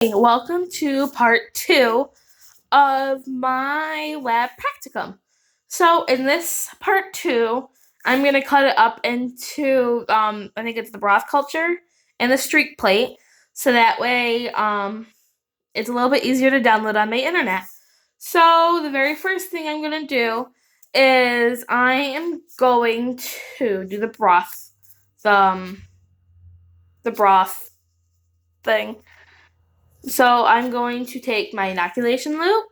Welcome to part 2 of my lab practicum. So in this part 2, I'm going to cut it up into, I think it's the broth culture and the streak plate, so that way it's a little bit easier to download on my internet. So the very first thing I'm going to do is I am going to do the broth, the broth thing. So I'm going to take my inoculation loop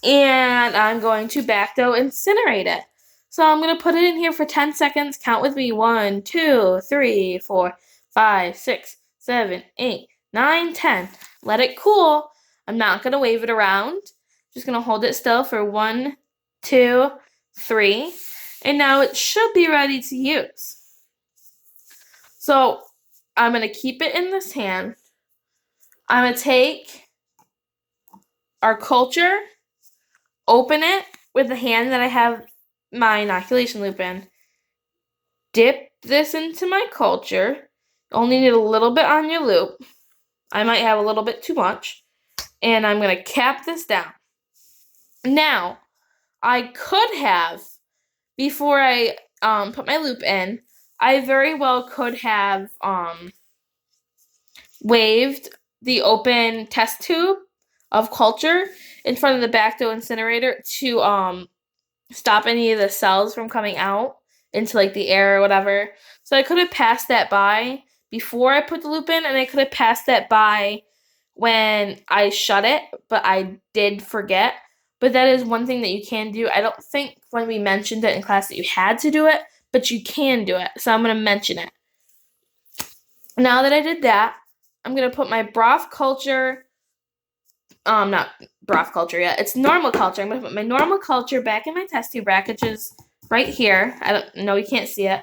and I'm going to Bacto incinerate it. So I'm going to put it in here for 10 seconds. Count with me. 1, 2, 3, 4, 5, 6, 7, 8, 9, 10. Let it cool. I'm not going to wave it around. Just going to hold it still for 1, 2, 3. And now it should be ready to use. So I'm going to keep it in this hand. I'm going to take our culture, open it with the hand that I have my inoculation loop in, dip this into my culture. Only need a little bit on your loop. I might have a little bit too much. And I'm going to cap this down. Now, I could have, before I put my loop in, I very well could have waved the open test tube of culture in front of the Bacto incinerator to stop any of the cells from coming out into like the air or whatever. So I could have passed that by before I put the loop in, and I could have passed that by when I shut it, but I did forget. But that is one thing that you can do. I don't think when we mentioned it in class that you had to do it, but you can do it. So I'm going to mention it. Now that I did that, I'm going to put my broth culture, not broth culture yet, it's normal culture. I'm going to put my normal culture back in my test tube rack, which is right here. I don't know, you can't see it.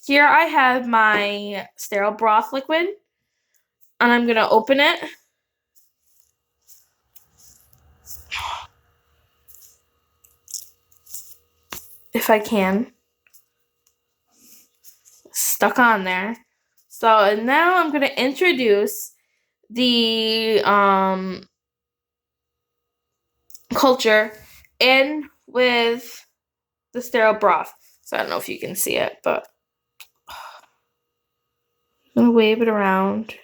Here I have my sterile broth liquid, and I'm going to open it. If I can. Stuck on there. So now I'm going to introduce the culture in with the sterile broth. So I don't know if you can see it, but I'm going to wave it around.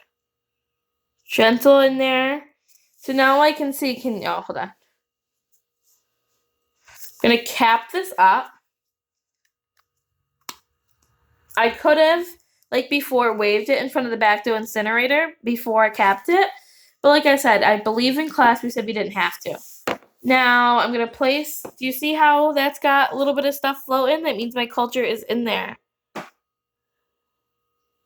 Gentle in there. So now I can see, hold on. I'm going to cap this up. I could have, like before, waved it in front of the Bacto incinerator before I capped it. But like I said, I believe in class we said we didn't have to. Now I'm going to place, do you see how that's got a little bit of stuff floating? That means my culture is in there.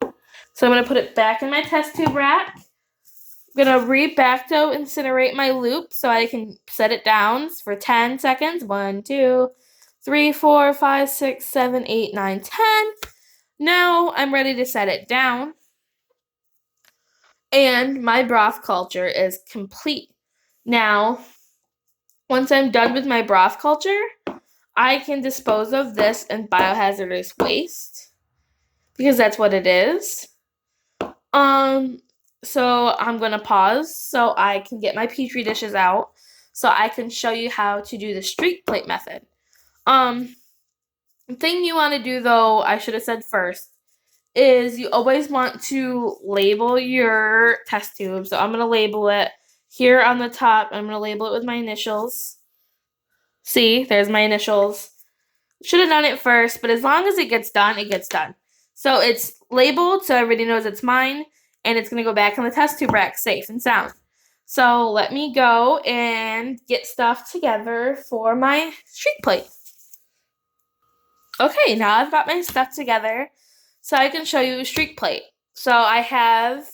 So I'm going to put it back in my test tube rack. I'm going to re-Bacto incinerate my loop so I can set it down for 10 seconds. 1, 2, 3, 4, 5, 6, 7, 8, 9, 10. Now I'm ready to set it down. And my broth culture is complete. Now, once I'm done with my broth culture, I can dispose of this in biohazardous waste because that's what it is. So I'm going to pause so I can get my Petri dishes out so I can show you how to do the streak plate method. The thing you want to do, though, I should have said first, is you always want to label your test tube. So I'm going to label it here on the top. I'm going to label it with my initials. See, there's my initials. Should have done it first, but as long as it gets done, it gets done. So it's labeled so everybody knows it's mine, and it's going to go back in the test tube rack safe and sound. So let me go and get stuff together for my streak plate. Okay, now I've got my stuff together so I can show you a streak plate. So I have,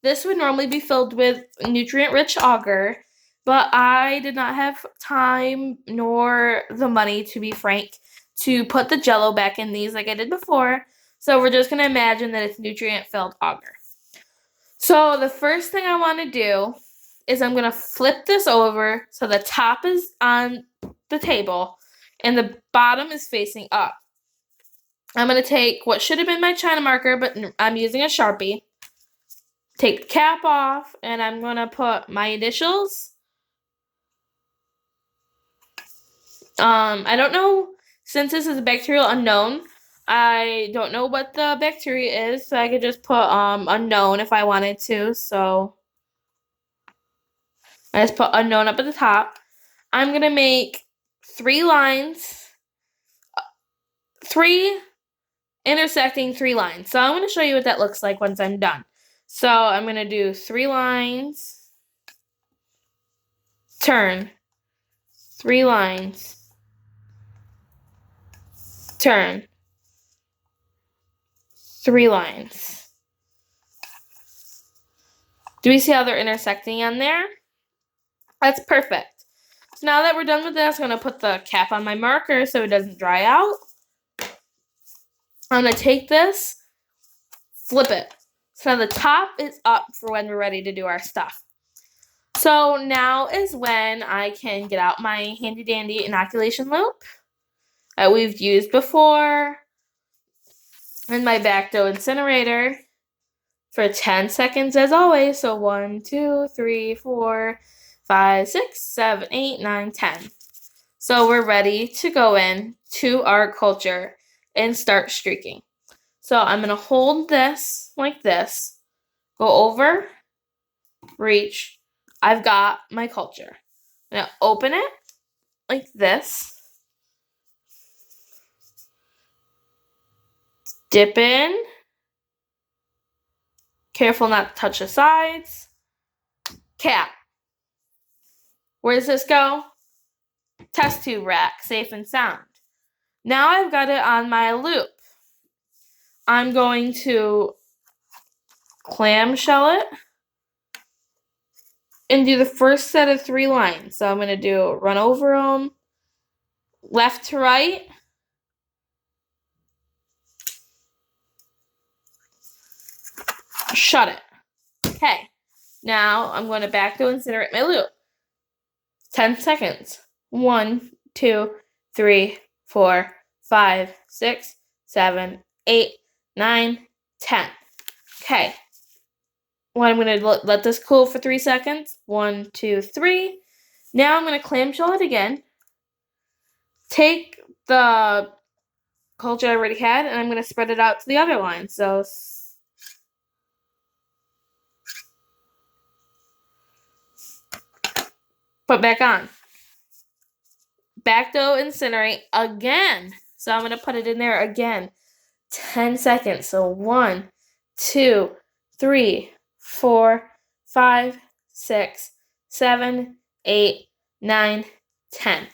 this would normally be filled with nutrient-rich agar, but I did not have time nor the money, to be frank, to put the Jello back in these like I did before. So we're just going to imagine that it's nutrient-filled agar. So the first thing I want to do is I'm going to flip this over so the top is on the table and the bottom is facing up. I'm going to take what should have been my China marker, but I'm using a Sharpie. take the cap off, and I'm going to put my initials. I don't know, since this is a bacterial unknown, I don't know what the bacteria is, so I could just put unknown if I wanted to. So I just put unknown up at the top. I'm going to make 3 lines, 3 intersecting 3 lines. So I'm going to show you what that looks like once I'm done. So I'm going to do 3 lines, turn, 3 lines, turn, 3 lines. Do we see how they're intersecting on there? That's perfect. So now that we're done with this, I'm going to put the cap on my marker so it doesn't dry out. I'm going to take this, flip it. So now the top is up for when we're ready to do our stuff. So now is when I can get out my handy dandy inoculation loop that we've used before and my Bacto incinerator for 10 seconds as always. So 1, 2, 3, 4, 5, 6, 7, 8, 9, 10. So we're ready to go in to our culture and start streaking. So I'm going to hold this like this, go over, reach. I've got my culture. I'm going to open it like this, dip in, careful not to touch the sides, cap. Where does this go? Test tube rack, safe and sound. Now I've got it on my loop. I'm going to clamshell it and do the first set of 3 lines. So I'm going to do run over them, left to right, shut it. Okay, now I'm going to Bacto incinerate my loop. 10 seconds. 1, 2, 3, 4, 5, 6, 7, 8, 9, 10. Okay. Well, I'm going to let this cool for 3 seconds. 1, 2, 3. Now I'm going to clamshell it again. Take the culture I already had, and I'm going to spread it out to the other line. So put back on. Bacto incinerate again. So I'm going to put it in there again. 10 seconds. So 1, 2, 3, 4, 5, 6, 7, 8, 9, 10.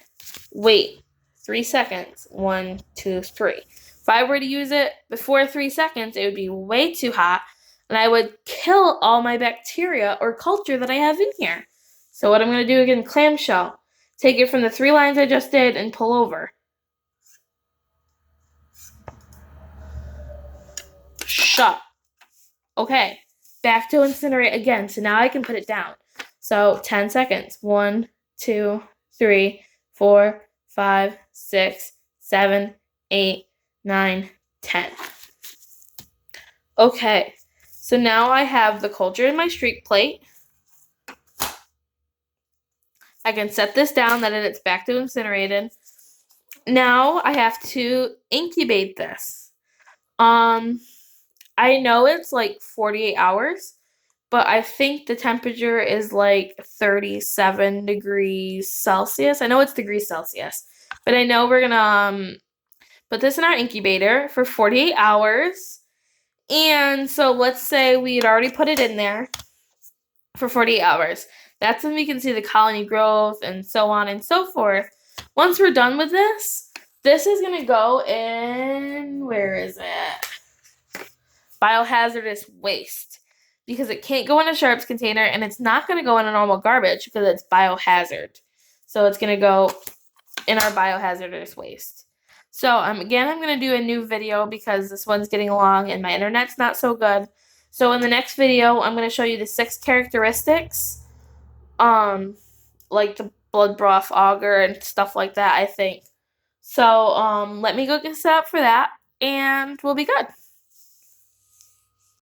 Wait 3 seconds. 1, 2, 3. If I were to use it before 3 seconds, it would be way too hot, and I would kill all my bacteria or culture that I have in here. So what I'm going to do again, clamshell. Take it from the 3 lines I just did and pull over. Shut. Okay, Bacto incinerate again. So now I can put it down. So 10 seconds. 1, 2, 3, 4, 5, 6, 7, 8, 9, 10. Okay, so now I have the culture in my streak plate. I can set this down that it's Bacto incinerated. Now I have to incubate this. I know it's like 48 hours, but I think the temperature is like 37 degrees Celsius. I know it's degrees Celsius, but I know we're gonna put this in our incubator for 48 hours. And so let's say we had already put it in there for 48 hours. That's when we can see the colony growth and so on and so forth. Once we're done with this, this is going to go in, where is it? Biohazardous waste. Because it can't go in a sharps container, and it's not going to go in a normal garbage because it's biohazard. So it's going to go in our biohazardous waste. So again, I'm going to do a new video because this one's getting long and my internet's not so good. So in the next video, I'm going to show you the 6 characteristics, like the blood broth auger and stuff like that, I think. So let me go get set up for that, and we'll be good.